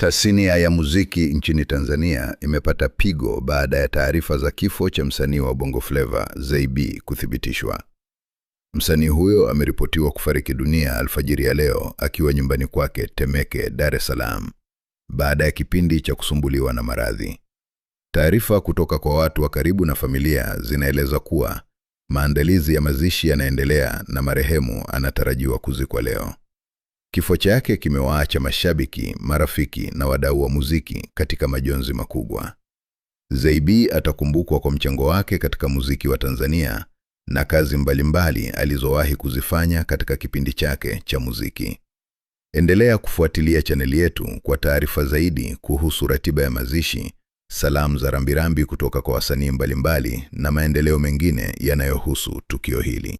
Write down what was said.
Tasnia ya muziki nchini Tanzania imepata pigo baada ya taarifa za kifo cha msanii wa Bongo Flava Zaiby kuthibitishwa. Msanii huyo ameripotiwa kufariki dunia alfajiri ya leo akiwa nyumbani kwake Temeke, Dar es Salaam, baada ya kipindi cha kusumbuliwa na maradhi. Taarifa kutoka kwa watu wa karibu na familia zinaeleza kuwa maandalizi ya mazishi yanaendelea na marehemu anatarajiwa kuzikwa leo. Kifo chake kimewaacha mashabiki, marafiki na wadau wa muziki katika majonzi makubwa. Zaiby atakumbukwa kwa mchango wake katika muziki wa Tanzania na kazi mbalimbali alizowahi kuzifanya katika kipindi chake cha muziki. Endelea kufuatilia chaneli yetu kwa taarifa zaidi kuhusu ratiba ya mazishi, salamu za rambirambi kutoka kwa wasanii mbalimbali na maendeleo mengine yanayohusu tukio hili.